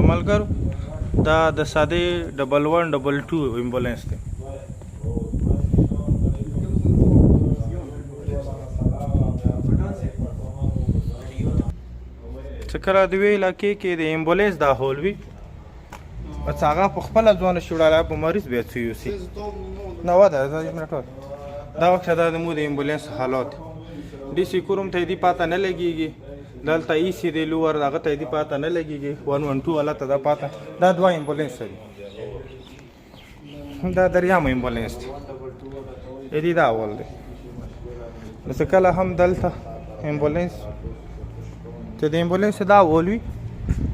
ملګرو دا د ساده 1122 امبولانس دی. چې کله د یوې علاقې کې د امبولانس دا هول وي بس هغه په خپله ځوانه شي وړاله په مریض بیا څه یوسي نه وده دا وخت دا زموږ د امبولانس حالات ډي سي کوروم ته دې پاته نه لګېږي، دلته ای سی دی لوور هغه ته دې پاته نه لګېږي، 112 والا ته دا پاته. دا دوه امبولانس دي، دا دریام امبولانس دی، دې دا اول دی. نو چې کله هم دلته امبولانس چې د امبولانس دا اول وي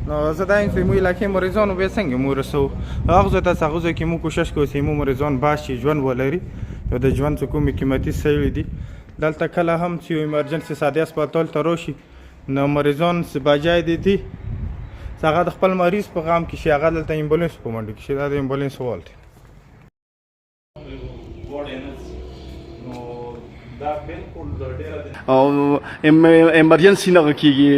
نو زه دا یم چې موږ علاقې مریضانو بیا څنګه موږ رسوو هغه ځای ته هغه ځای کې موږ کوشش کوو چې موږ مریضان باش شي ژوند ولري او د ژوند څه کومې قیمتي شیې دي. دلته کله هم چې یو ایمرجنسي ساده هسپتال ته راشي نو مریضان چې بجای دي چې هغه د خپل مریض په غم کې شي هغه دلته امبولانس په منډه کې شي. دا د امبولانس وال دی. او ایمرجنسي نه کیږي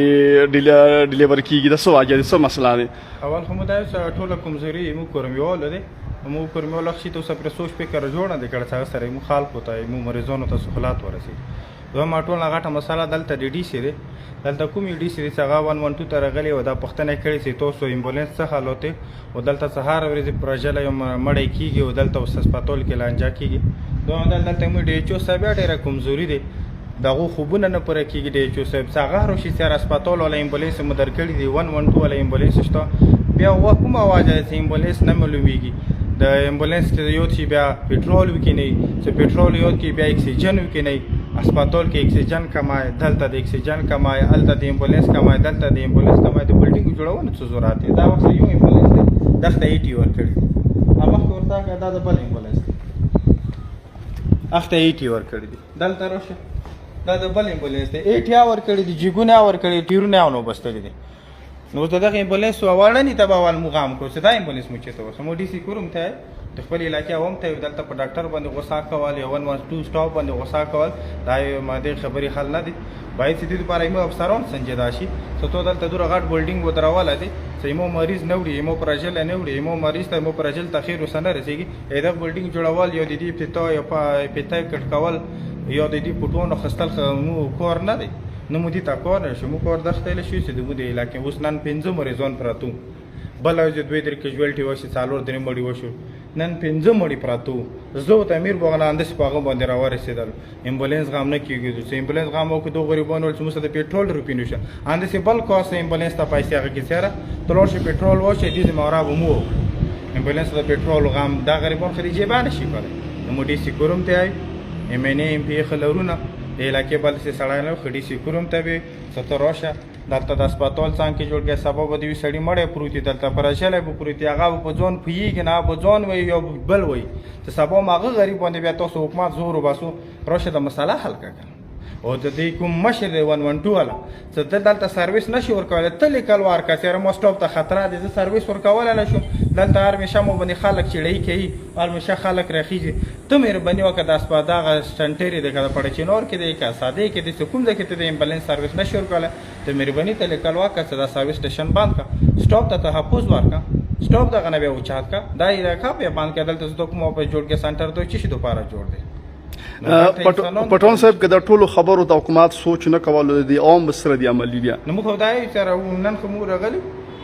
ډیلیور کیږي د څه واجه د څه مسله ده؟ اول خو دا ټوله کمزوري مو کورمیول دی، مو کورمیول شي ته سره سوچ فکر جوړ نه کړ څنګه سره مو خلق وته مو مریضانو ته سہولت ورسي. دوه ټول غټه مسله دلته د ډي سي دی، دلته کومې ډي سي دی چې هغه 112 ته راغلی او دا پوښتنه کړې چې تاسو امبولانس څه حالت دی او دلته سهار ورځې پروژه یو مړی کیږي او دلته هسپتال کې لانجه کیږي. دوه دلته مو ډي ایچ او صاحب ډیره کمزوري دی، دغه خوبونه نه پوره کیږي. ډي ایچ او صاحب څنګه روشي سره هسپتال ولا امبولانس مو درکړي دی، 112 ولا امبولانس شته بیا کومه واجه چې امبولانس نه معلومیږي. د امبولانس ته یو چې بیا پټرول وکینی چې پټرول یو کې بیا اکسیجن وکینی، هسپتال کې اکسیجن کمای، دلته د اکسیجن کمای، الته د امبولانس کمای، دلته د امبولانس کمای. د بلډینګ جوړونه څه ضرورت دی؟ دا وخت یو امبولانس دی دغه 80 ور کړی هغه ورته دا د بل امبولانس دی اخته 80 ور کړی دی. دلته راشه دا د بل امبولانس دی 80 ور کړی دی، جګونه ور کړی، ټیرونه نو بستلی دی. نو دغه امبولانس واړه نه تبا وال مقام کو چې دا امبولانس مو چته وسه مو ډي سي کوروم ته د خپل علاقې عوام ته دلته په ډاکټر باندې غوسه کول یا 112 سټاپ باندې غوسه کول دا ماده خبري حل نه دي. باید چې د لپاره یو افسران سنجیده شي چې تو دلته دوه غټ بلډینګ ودرواله دي چې مو مریض نه وړي، مو پرجل نه وړي، مو مریض ته مو پرجل تخیر وسنه رسیږي. دا بلډینګ جوړول یو د دې پتا یا پتا کټ کول یا د دې پټونو خستل مو کور نه دی. نو مو دي تا کور شو مو کور دختل شي چې د مو د علاقې اوس نن 15 مریضان پراتو بل او د دوی در کیژوالټي وشي څالور درې مړي وشو نن 15 مړي پراتو. زه ته امیر بغل اندس پاغه باندې راورسېدل امبولانس غام نه کیږي چې امبولانس غام او دوه غریبانو چې موږ د پیټرول روپی نشه اندس بل کوس امبولانس ته پیسې هغه کې سره تلور شي پیټرول وشه دي مورا مو امبولانس د پیټرول غام دا غریبان خريجه باندې شي کړي. نو مو دي سي کوروم ته اي ام ان ام پی خلورونه د علاقې بل څه سړی نه خډي سي کوروم ته به ستروشه دلته د هسپتال څنګه جوړ کې سبب دی سړی مړې پروتي دلته پرشلې به پروتي هغه په ځون پیږي نه په ځون وي یو بل وي چې سبب ماغه غریب باندې بیا تاسو حکومت زور وباسو راشه د مسله حل کړه. او د دې کوم مشر 112 والا چې دلته سرویس نشي ورکول ته لیکل ورکا سره موستوب ته خطر دي چې سرویس ورکول نه شو دلته هر مشه مو باندې خلک چړې کوي هر مشه خلک راخیږي. ته مهرباني وکړه د اسپاده سنټری د کړه پړ چینور کې د کا ساده کې د کوم ځکه ته د امبولانس سرویس نشي ورکول ته مهرباني ته لیکل وکړه چې دا سرویس سټیشن بند کا سټاپ ته تحفظ ورکا سټاپ دغه نه به اوچات کا دا علاقہ په باندې کې دلته د کومه په جوړ کې سنټر ته چی شي دوپاره جوړ دی. پټون صاحب که د ټولو خبرو د حکومت سوچ نه کول د عام سره دی عملی دی نو موږ خدای سره نن کوم راغلی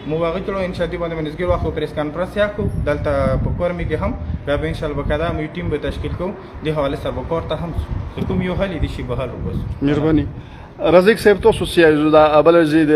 مو هغه کړو ان شاء الله باندې منځګر واخو پریس کانفرنس یا کو دلته په کورمي کې هم بیا به ان شاء الله وکړه مې ټیم به تشکیل کوم د حواله سره وکړ ته هم کوم یو حل دي شي به حل وبس. مهرباني رزق صاحب تاسو سیاجو دا ابل زید